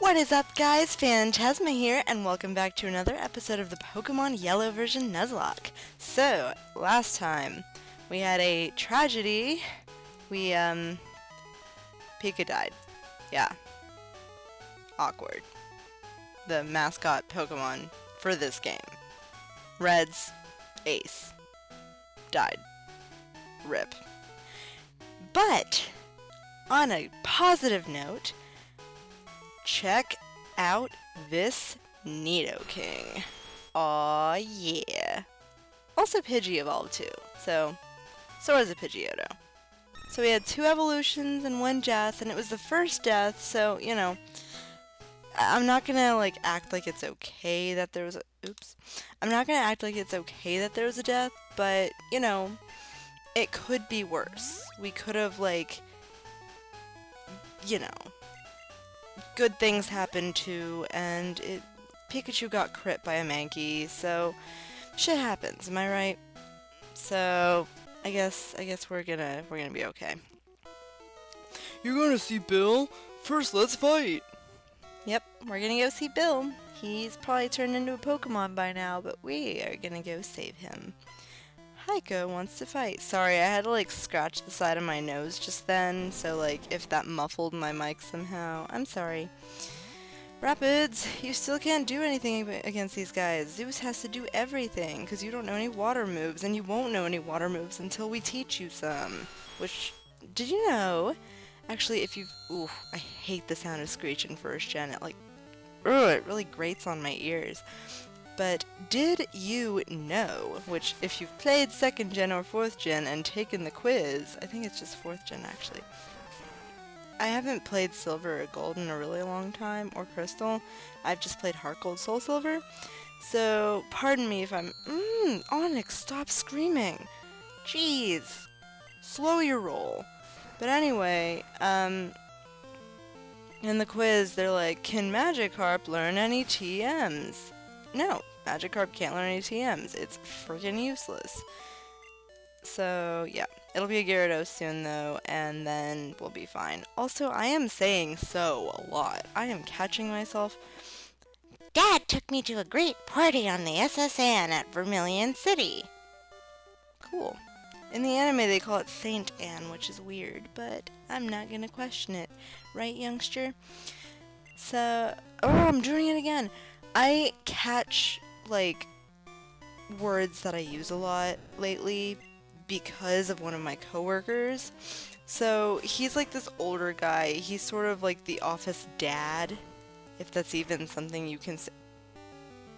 What is up, guys? Phantasma here, and welcome back to another episode of the Pokemon Yellow version Nuzlocke. So, last time, we had a tragedy. Pika died. Yeah. Awkward. The mascot Pokemon for this game. Red's Ace. Died. RIP. But, on a positive note, check out this Nidoking. Aw, yeah. Also Pidgey evolved too, so was a Pidgeotto. So we had 2 evolutions and 1 death, and it was the first death, so, you know, I'm not gonna, act like it's okay that there was a... Oops. I'm not gonna act like it's okay that there was a death, but, you know, it could be worse. We could have, you know, good things happened too, and Pikachu got crit by a Mankey, so shit happens, am I right? So I guess we're gonna be okay. You're gonna see Bill? First, let's fight! Yep, we're gonna go see Bill. He's probably turned into a Pokemon by now, but we are gonna go save him. Heiko wants to fight. Sorry, I had to scratch the side of my nose just then, so if that muffled my mic somehow, I'm sorry. Rapids, you still can't do anything against these guys. Zeus has to do everything, because you don't know any water moves, and you won't know any water moves until we teach you some. Which, did you know? Actually, if you've... Ooh, I hate the sound of Screech in first gen. It it really grates on my ears. But did you know, which if you've played 2nd gen or 4th gen and taken the quiz, I think it's just 4th gen actually. I haven't played Silver or Gold in a really long time, or Crystal. I've just played Heart Gold, Soul Silver. So, pardon me if I'm... Onyx, stop screaming! Jeez! Slow your roll. But anyway, in the quiz, they're like, can Magikarp learn any TMs? No, Magikarp can't learn any TMs. It's freaking useless. So, yeah. It'll be a Gyarados soon, though, and then we'll be fine. Also, I am saying so a lot. I am catching myself. Dad took me to a great party on the SSN at Vermilion City. Cool. In the anime, they call it Saint Anne, which is weird, but I'm not gonna question it. Right, youngster? So... Oh, I'm doing it again! I catch, words that I use a lot lately because of one of my coworkers. So, he's this older guy. He's sort of the office dad, if that's even something you can say.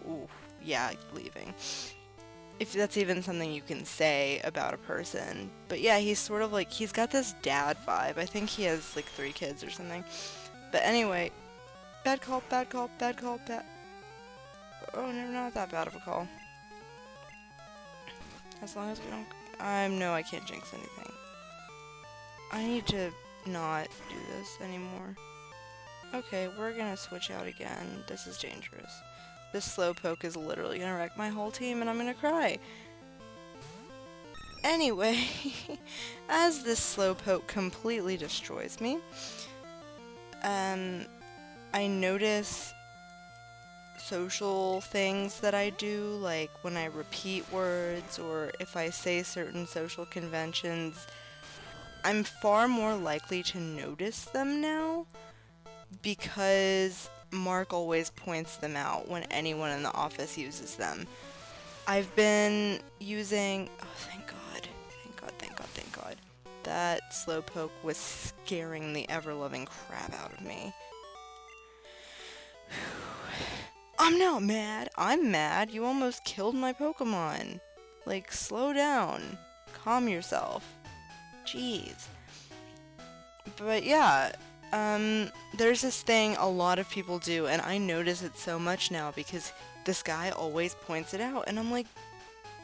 Ooh, yeah, leaving. If that's even something you can say about a person. But yeah, he's sort of he's got this dad vibe. I think he has 3 kids or something. But anyway, bad call, bad call, bad call, bad... Oh, no, not that bad of a call. As long as we don't... No, I can't jinx anything. I need to not do this anymore. Okay, we're gonna switch out again. This is dangerous. This Slowpoke is literally gonna wreck my whole team and I'm gonna cry. Anyway, as this Slowpoke completely destroys me, I notice social things that I do, like when I repeat words or if I say certain social conventions. I'm far more likely to notice them now because Mark always points them out when anyone in the office uses them. I've been using... Oh, thank God. Thank God, thank God, thank God. That Slowpoke was scaring the ever-loving crap out of me. I'm not mad. I'm mad. You almost killed my Pokemon. Slow down. Calm yourself. Jeez. But yeah, there's this thing a lot of people do, and I notice it so much now because this guy always points it out, and I'm like,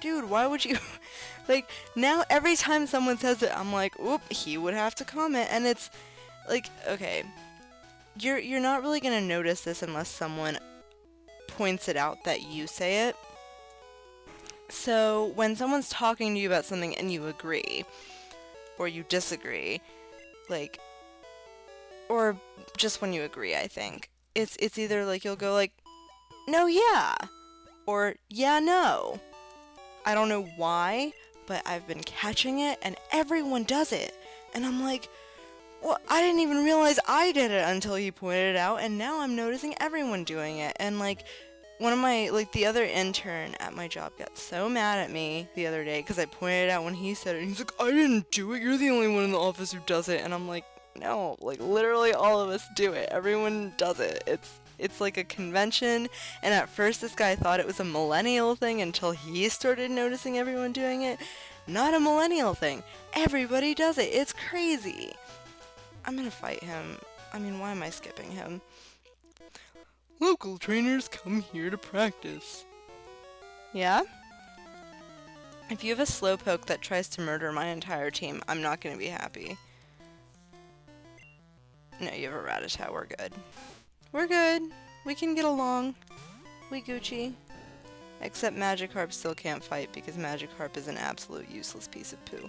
dude, why would you... now every time someone says it, I'm like, oop, he would have to comment, and it's, okay, you're not really gonna notice this unless someone points it out that you say it. So, when someone's talking to you about something and you agree, or you disagree, or just when you agree, I think, it's either like you'll go like, no, yeah, or yeah, no. I don't know why, but I've been catching it, and everyone does it. And I'm like, well, I didn't even realize I did it until he pointed it out, and now I'm noticing everyone doing it. And like, one of my, like, the other intern at my job got so mad at me the other day because I pointed it out when he said it. And he's like, I didn't do it. You're the only one in the office who does it. And I'm like, no, like, literally all of us do it. Everyone does it. It's like a convention, and at first this guy thought it was a millennial thing until he started noticing everyone doing it. Not a millennial thing. Everybody does it. It's crazy. I'm gonna fight him. I mean, why am I skipping him? Local trainers come here to practice. Yeah? If you have a slowpoke that tries to murder my entire team, I'm not gonna be happy. No, you have a Rattata. We're good. We're good. We can get along. We Gucci. Except Magikarp still can't fight because Magikarp is an absolute useless piece of poo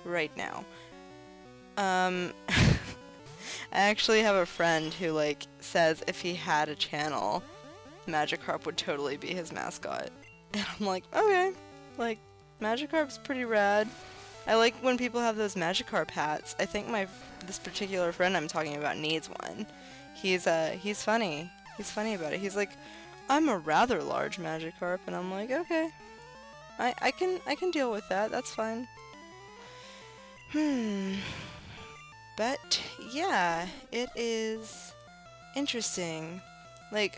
right now. I actually have a friend who, like, says if he had a channel, Magikarp would totally be his mascot. And I'm like, okay. Like, Magikarp's pretty rad. I like when people have those Magikarp hats. I think this particular friend I'm talking about needs one. He's funny. He's funny about it. He's like, I'm a rather large Magikarp, and I'm like, okay. I can deal with that. That's fine. But yeah, it is interesting. Like,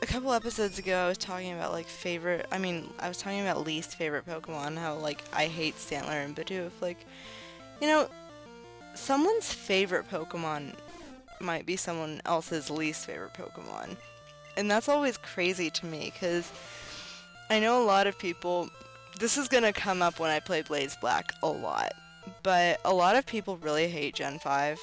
a couple episodes ago I was talking about like I was talking about least favorite Pokemon, how like I hate Stantler and Bidoof. Like, you know, someone's favorite Pokemon might be someone else's least favorite Pokemon. And that's always crazy to me, because I know a lot of people, this is going to come up when I play Blaze Black a lot, but a lot of people really hate Gen 5,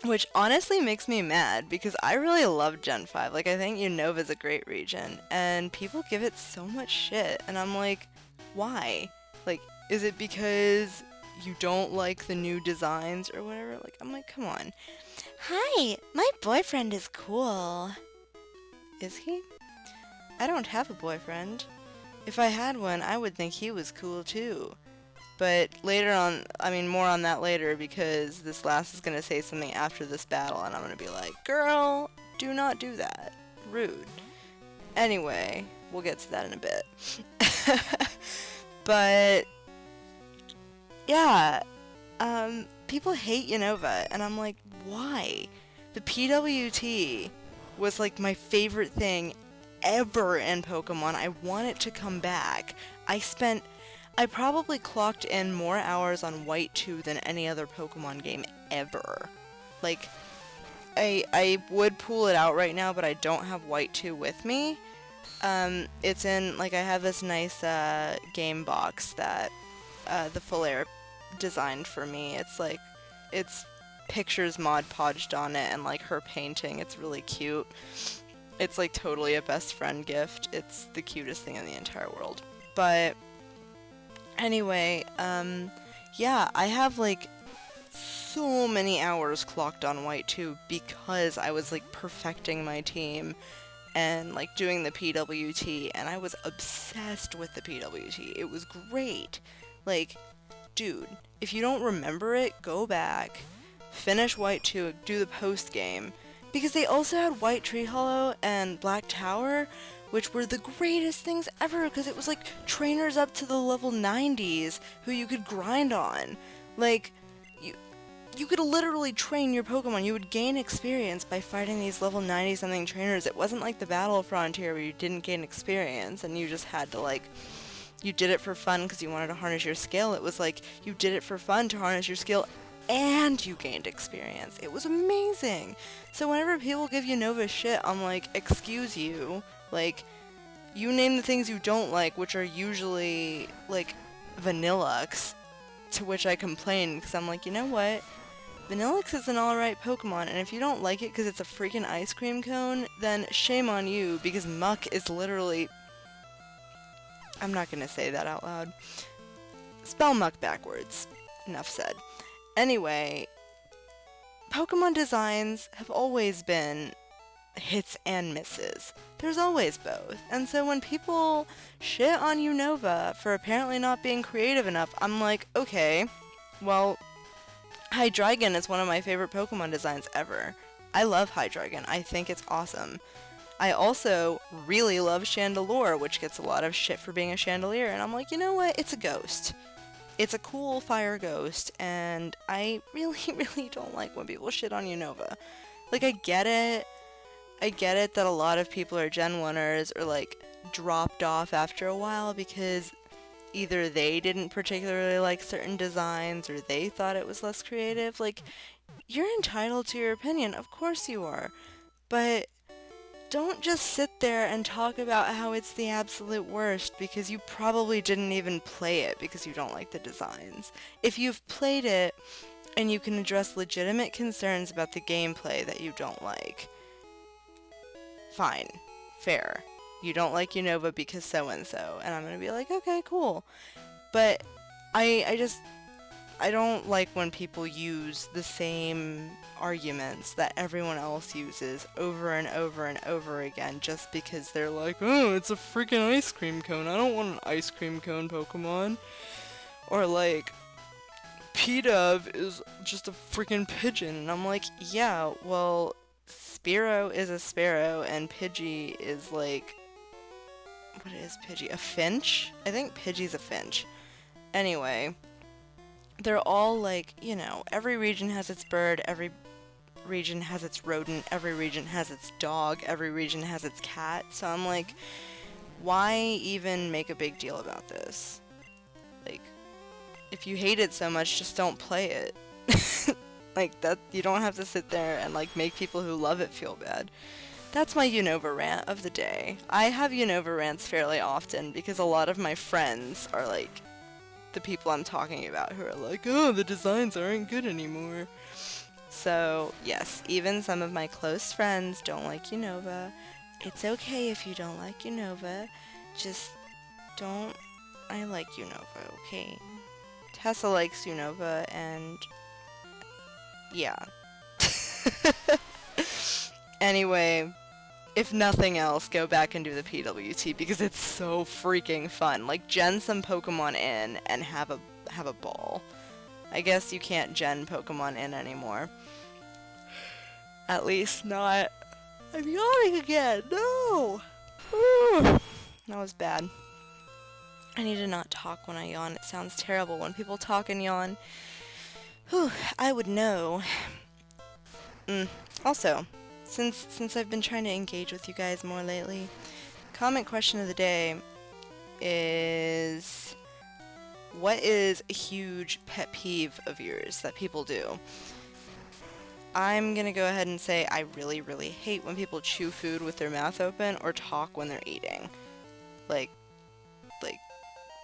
which honestly makes me mad, because I really love Gen 5. Like, I think Unova's a great region, and people give it so much shit, and I'm like, why? Like, is it because you don't like the new designs or whatever? Like, I'm like, come on. Hi, my boyfriend is cool. Is he? I don't have a boyfriend. If I had one, I would think he was cool too. But later on, I mean, more on that later, because this last is going to say something after this battle, and I'm going to be like, girl, do not do that. Rude. Anyway, we'll get to that in a bit. But, yeah, people hate Unova, and I'm like, why? The PWT was like my favorite thing ever in Pokemon. I want it to come back. I probably clocked in more hours on White 2 than any other Pokemon game ever. Like, I would pull it out right now, but I don't have White 2 with me. It's in, like, I have this nice game box that the Full Air designed for me. It's like, it's pictures Mod Podged on it and like her painting. It's really cute. It's like totally a best friend gift. It's the cutest thing in the entire world. But anyway, yeah, I have like so many hours clocked on White 2 because I was like perfecting my team and like doing the PWT, and I was obsessed with the PWT. It was great. Like, dude, if you don't remember it, go back, finish White 2, do the post game, because they also had White Tree Hollow and Black Tower, which were the greatest things ever, because it was like trainers up to the level 90s who you could grind on. Like, you could literally train your Pokemon. You would gain experience by fighting these level 90 something trainers. It wasn't like the Battle Frontier where you didn't gain experience and you just had to like, you did it for fun because you wanted to harness your skill. It was like, you did it for fun to harness your skill and you gained experience. It was amazing. So whenever people give you Nova shit, I'm like, excuse you. Like, you name the things you don't like, which are usually like Vanillux, to which I complain because I'm like, you know what? Vanillux is an alright Pokemon, and if you don't like it because it's a freaking ice cream cone, then shame on you, because Muck is literally... I'm not gonna say that out loud. Spell Muck backwards. Enough said. Anyway, Pokemon designs have always been hits and misses. There's always both. And so when people shit on Unova for apparently not being creative enough, I'm like, okay, well, Hydreigon is one of my favorite Pokemon designs ever. I love Hydreigon. I think it's awesome. I also really love Chandelure, which gets a lot of shit for being a chandelier, and I'm like, you know what? It's a ghost. It's a cool fire ghost, and I really, really don't like when people shit on Unova. Like, I get it. I get it that a lot of people are Gen 1ers or, like, dropped off after a while because either they didn't particularly like certain designs or they thought it was less creative. Like, you're entitled to your opinion. Of course you are. But don't just sit there and talk about how it's the absolute worst because you probably didn't even play it because you don't like the designs. If you've played it and you can address legitimate concerns about the gameplay that you don't like, fine, fair. You don't like Unova because so-and-so, and I'm gonna be like, okay, cool. But I don't like when people use the same arguments that everyone else uses over and over and over again just because they're like, oh, it's a freaking ice cream cone. I don't want an ice cream cone Pokemon. Or like, P-Dove is just a freaking pigeon. And I'm like, yeah, well, Spearow is a sparrow and Pidgey is like, what is Pidgey? A finch? I think Pidgey's a finch. Anyway, they're all like, you know, every region has its bird, every region has its rodent, every region has its dog, every region has its cat. So I'm like, why even make a big deal about this? Like, if you hate it so much, just don't play it. Like, that, you don't have to sit there and like make people who love it feel bad. That's my Unova rant of the day. I have Unova rants fairly often because a lot of my friends are like the people I'm talking about who are like, oh, the designs aren't good anymore. So, yes, even some of my close friends don't like Unova. It's okay if you don't like Unova. Just don't. I like Unova, okay? Tessa likes Unova, and yeah. Anyway, if nothing else, go back and do the PWT because it's so freaking fun. Like, gen some Pokemon in and have a ball. I guess you can't gen Pokemon in anymore. At least not. I'm yawning again. No! That was bad. I need to not talk when I yawn. It sounds terrible when people talk and yawn. Whew, I would know. Also, since I've been trying to engage with you guys more lately, comment question of the day is, what is a huge pet peeve of yours that people do? I'm gonna go ahead and say I really, really hate when people chew food with their mouth open or talk when they're eating. Like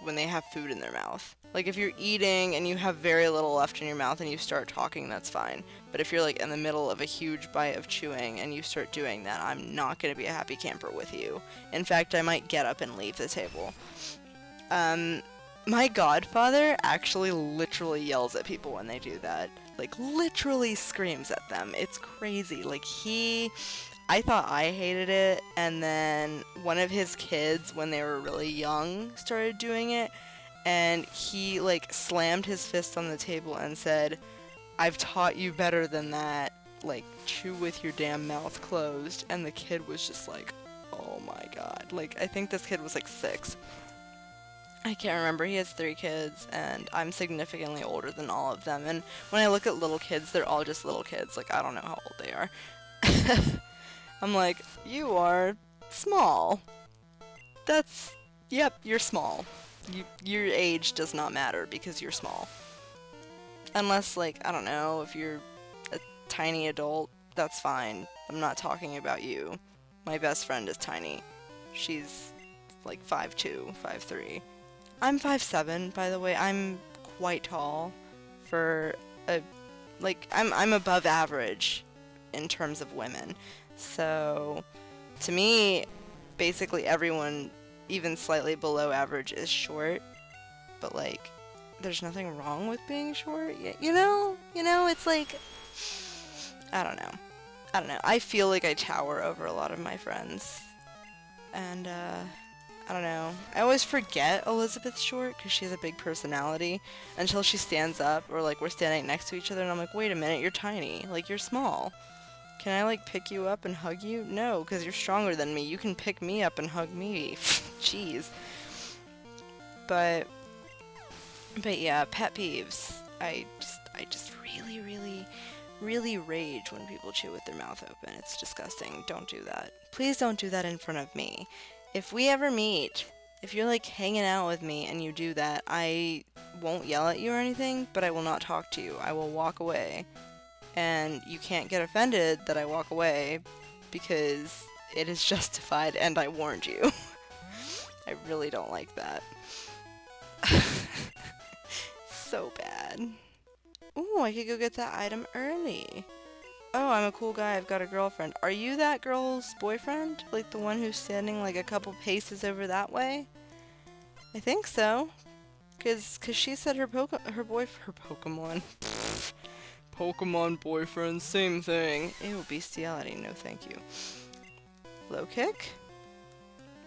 when they have food in their mouth. Like, if you're eating and you have very little left in your mouth and you start talking, that's fine. But if you're like in the middle of a huge bite of chewing and you start doing that, I'm not gonna be a happy camper with you. In fact, I might get up and leave the table. My godfather actually literally yells at people when they do that. Like, literally screams at them. It's crazy. Like, I thought I hated it, and then one of his kids, when they were really young, started doing it, and he, like, slammed his fist on the table and said, I've taught you better than that. Like, chew with your damn mouth closed. And the kid was just like, oh my god. Like, I think this kid was like 6. I can't remember. He has 3 kids, and I'm significantly older than all of them. And when I look at little kids, they're all just little kids. Like, I don't know how old they are. I'm like, you are small. Yep, you're small. Your age does not matter because you're small. Unless, like, I don't know, if you're a tiny adult, that's fine. I'm not talking about you. My best friend is tiny. She's like 5'2", 5'3". I'm 5'7", by the way. I'm quite tall for I'm above average in terms of women. So, to me, basically everyone, even slightly below average, is short. But, like, there's nothing wrong with being short. You know, it's like, I don't know. I don't know. I feel like I tower over a lot of my friends. And, I don't know. I always forget Elizabeth's short because she has a big personality until she stands up or, like, we're standing next to each other and I'm like, wait a minute, you're tiny. Like, you're small. Can I, like, pick you up and hug you? No, because you're stronger than me. You can pick me up and hug me. Jeez. But yeah, pet peeves. I just really rage when people chew with their mouth open. It's disgusting. Don't do that. Please don't do that in front of me. If we ever meet, if you're like hanging out with me and you do that, I won't yell at you or anything, but I will not talk to you. I will walk away. And you can't get offended that I walk away because it is justified and I warned you. I really don't like that. So bad. Ooh, I could go get that item early. Oh, I'm a cool guy. I've got a girlfriend. Are you that girl's boyfriend? Like the one who's standing like a couple paces over that way? I think so. Cause she said her Pokemon. Pokemon boyfriend, same thing. Ew, bestiality. No, thank you. Low kick?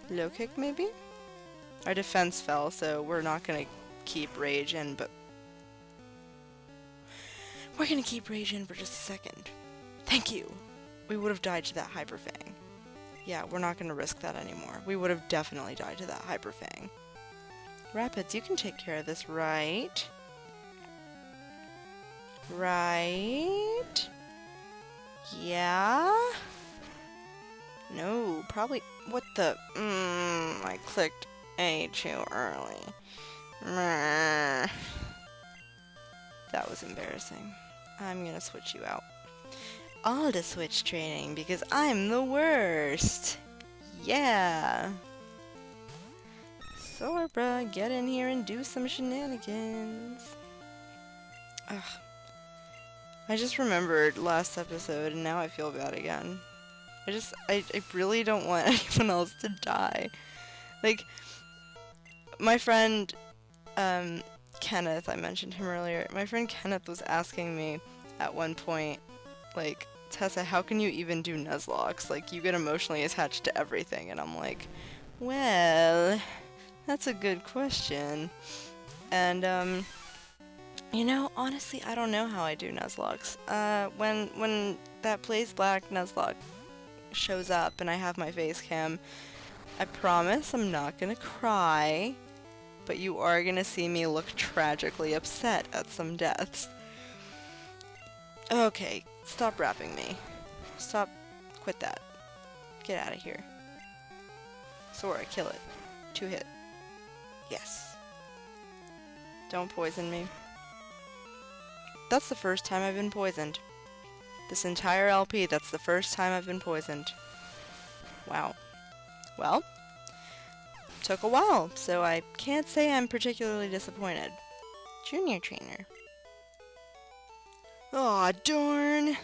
Low kick, maybe? Our defense fell, so we're not gonna keep rage in, but we're gonna keep rage in for just a second. Thank you! We would have died to that Hyper Fang. Yeah, we're not gonna risk that anymore. We would have definitely died to that Hyper Fang. Rapids, you can take care of this, right? Right? Yeah? No, probably. What the? I clicked A too early. That was embarrassing. I'm gonna switch you out. I'll just switch training because I'm the worst. Yeah. Sora, get in here and do some shenanigans. Ugh. I just remembered last episode and now I feel bad again. I really don't want anyone else to die. Like, my friend, Kenneth, I mentioned him earlier. My friend Kenneth was asking me at one point, like, Tessa, how can you even do Nuzlocke? Like, you get emotionally attached to everything. And I'm like, well, that's a good question. And, you know, honestly, I don't know how I do Nuzlocks. When that Plays Black Nuzlocke shows up and I have my face cam, I promise I'm not gonna cry, but you are gonna see me look tragically upset at some deaths. Okay, stop rapping me. Stop. Quit that. Get out of here. Sora, kill it. 2-hit. Yes. Don't poison me. That's the first time I've been poisoned. This entire LP, that's the first time I've been poisoned. Wow. Well, took a while, so I can't say I'm particularly disappointed. Junior trainer. Aw, darn!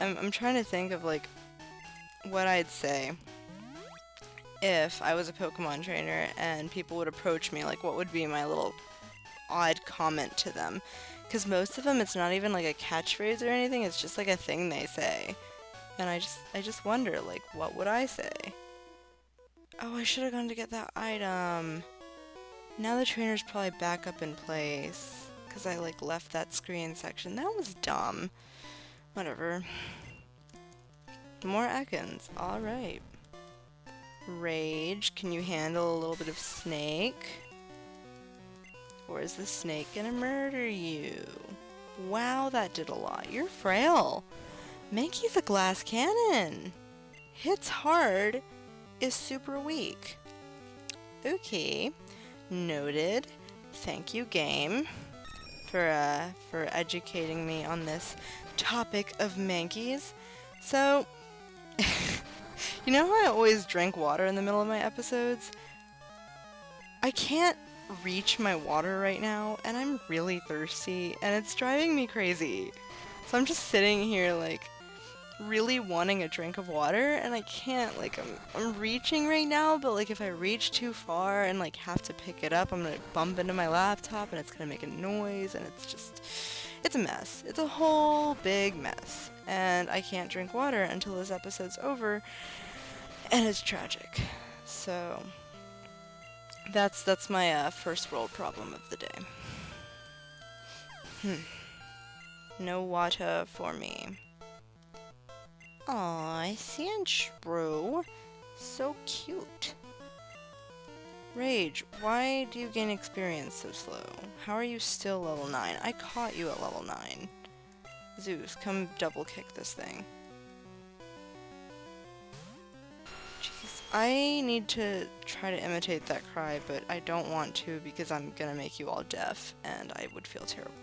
I'm trying to think of, like, what I'd say if I was a Pokemon trainer and people would approach me, like, what would be my little odd comment to them? Because most of them, it's not even, like, a catchphrase or anything, it's just, like, a thing they say. And I just wonder, like, what would I say? Oh, I should have gone to get that item. Now the trainer's probably back up in place. Because I, like, left that screen section. That was dumb. Whatever. More Ekans. Alright. Rage. Can you handle a little bit of Snake? Or is the Snake gonna murder you? Wow, that did a lot. You're frail. Mankey's a glass cannon. Hits hard, is super weak. Okay. Noted. Thank you, game, for educating me on this topic of Mankeys. So, you know how I always drink water in the middle of my episodes? I can't reach my water right now, and I'm really thirsty, and it's driving me crazy. So I'm just sitting here, like, really wanting a drink of water, and I can't. Like, I'm reaching right now, but, like, if I reach too far and, like, have to pick it up, I'm gonna bump into my laptop, and it's gonna make a noise, and It's a mess. It's a whole big mess. And I can't drink water until this episode's over, and it's tragic. So, that's my first world problem of the day. No water for me. Aw, Sandshrew. So cute. Rage, why do you gain experience so slow? How are you still level 9? I caught you at level 9. Zeus, come double kick this thing. Jeez, I need to try to imitate that cry, but I don't want to because I'm gonna make you all deaf, and I would feel terrible.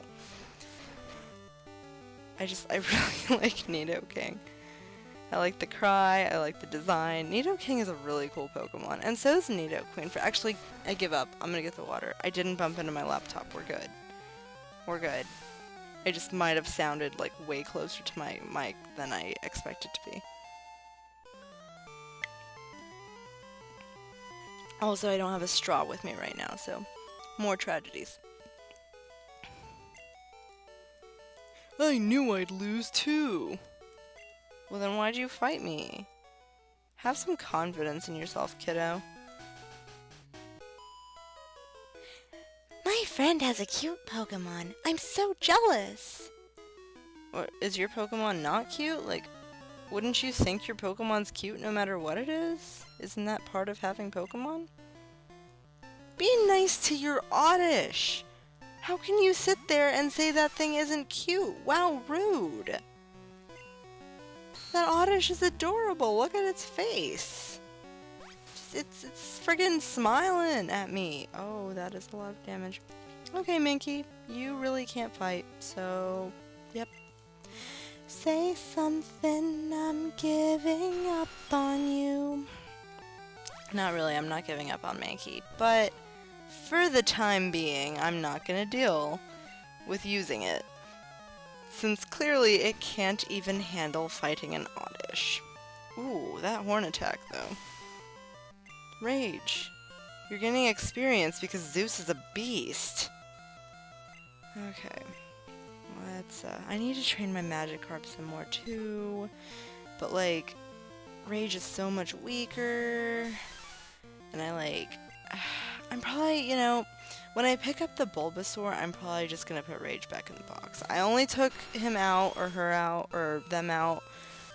I really like Nidoking. I like the cry, I like the design. Nidoking is a really cool Pokemon, and so is Nidoqueen. Actually, I give up. I'm gonna get the water. I didn't bump into my laptop. We're good. We're good. I just might have sounded like way closer to my mic than I expected to be. Also, I don't have a straw with me right now, so more tragedies. I knew I'd lose too. Well, then why'd you fight me? Have some confidence in yourself, kiddo. My friend has a cute Pokemon. I'm so jealous. Or is your Pokemon not cute? Like, wouldn't you think your Pokemon's cute no matter what it is? Isn't that part of having Pokemon? Be nice to your Oddish. How can you sit there and say that thing isn't cute? Wow, rude. That Oddish is adorable. Look at its face. It's friggin' smiling at me. Oh, that is a lot of damage. Okay, Minky, you really can't fight, so yep. Say something, I'm giving up on you. Not really, I'm not giving up on Mankey, but for the time being, I'm not gonna deal with using it, since clearly it can't even handle fighting an Oddish. Ooh, that horn attack, though. Rage. You're getting experience because Zeus is a beast. Okay. Let's, I need to train my Magikarp some more, too. But, like, Rage is so much weaker. And I'm probably, you know, when I pick up the Bulbasaur, I'm probably just gonna put Rage back in the box. I only took him out, or her out, or them out,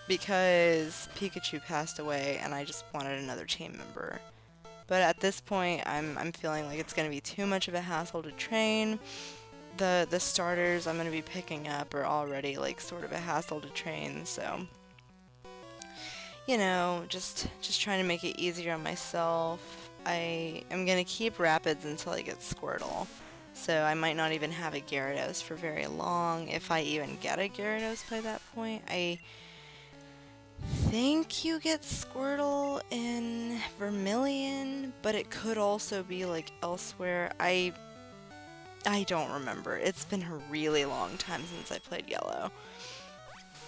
because Pikachu passed away, and I just wanted another team member. But at this point, I'm feeling like it's gonna be too much of a hassle to train. The starters I'm gonna be picking up are already, like, sort of a hassle to train, so... You know, just trying to make it easier on myself. I am going to keep Rapids until I get Squirtle. So I might not even have a Gyarados for very long, if I even get a Gyarados by that point. I think you get Squirtle in Vermilion, but it could also be, like, elsewhere. I don't remember. It's been a really long time since I played Yellow.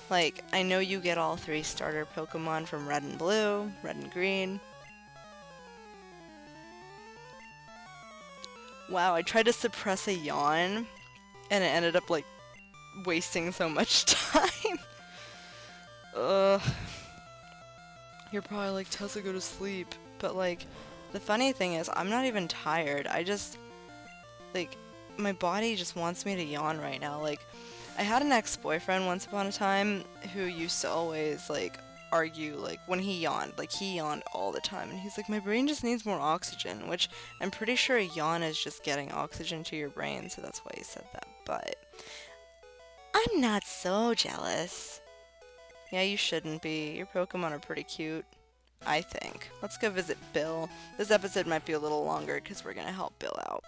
Like, I know you get all 3 starter Pokemon from Red and Blue, Red and Green. Wow, I tried to suppress a yawn, and it ended up, like, wasting so much time. Ugh. You're probably like, Tessa, go to sleep. But, like, the funny thing is, I'm not even tired. I just, like, my body just wants me to yawn right now. Like, I had an ex-boyfriend once upon a time who used to always, like, argue, like, when he yawned all the time, and he's like, my brain just needs more oxygen, which I'm pretty sure a yawn is just getting oxygen to your brain, so that's why he said that, but I'm not so jealous. Yeah, you shouldn't be. Your Pokemon are pretty cute, I think. Let's go visit Bill. This episode might be a little longer because we're gonna help Bill out.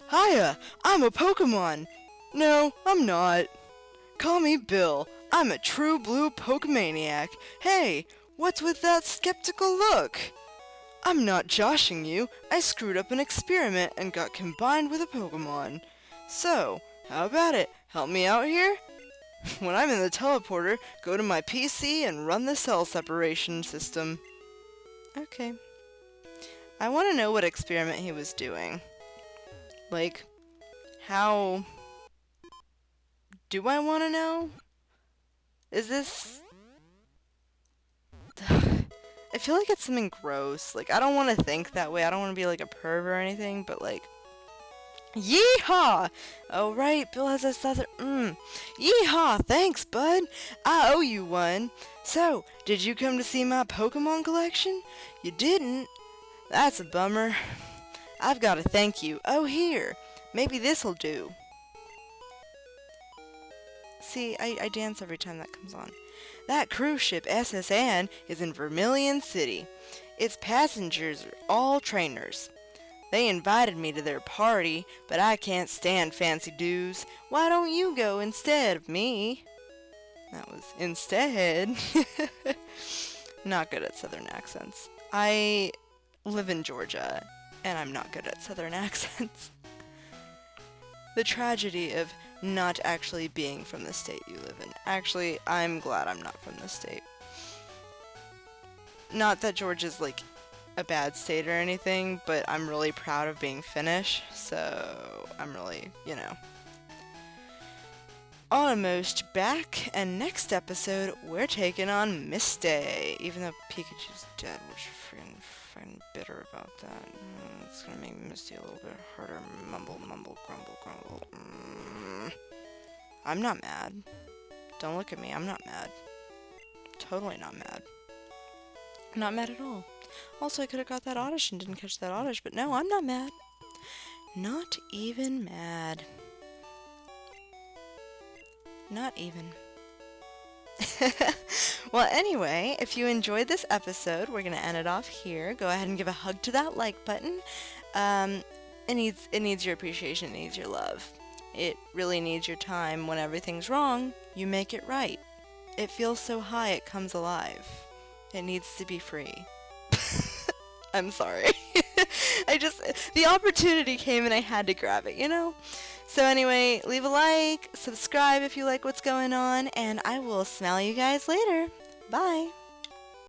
Hiya! I'm a Pokemon! No, I'm not. Call me Bill. I'm a true blue Pokemaniac. Hey, what's with that skeptical look? I'm not joshing you. I screwed up an experiment and got combined with a Pokemon. So, how about it? Help me out here? When I'm in the teleporter, go to my PC and run the cell separation system. Okay. I want to know what experiment he was doing. Like, how Do I want to know? Is this... I feel like it's something gross. Like, I don't want to think that way. I don't want to be like a perv or anything, but like... Yeehaw! Oh, right, Bill has a southern... Yeehaw! Thanks, bud! I owe you one. So, did you come to see my Pokémon collection? You didn't? That's a bummer. I've got to thank you. Oh, here. Maybe this'll do. See, I dance every time that comes on. That cruise ship SS Anne is in Vermilion City. Its passengers are all trainers. They invited me to their party, but I can't stand fancy dues. Why don't you go instead of me? That was instead. Not good at southern accents. I live in Georgia, and I'm not good at southern accents. The tragedy of not actually being from the state you live in. Actually, I'm glad I'm not from the state. Not that Georgia's like a bad state or anything, but I'm really proud of being Finnish, so I'm really, Almost back, and next episode, we're taking on Misty. Even though Pikachu's dead, we're freaking bitter about that. It's gonna make Misty a little bit harder. Mumble, mumble, grumble, grumble. I'm not mad. Don't look at me, I'm not mad. Totally not mad. Not mad at all. Also, I could have got that oddish and didn't catch that oddish, but no, I'm not mad. Not even mad. Not even. Well, anyway, if you enjoyed this episode, we're going to end it off here. Go ahead and give a hug to that like button. It needs your appreciation, it needs your love. It really needs your time. When everything's wrong, you make it right. It feels so high it comes alive. It needs to be free. I'm sorry. The opportunity came and I had to grab it, So anyway, leave a like, subscribe if you like what's going on, and I will smell you guys later. Bye.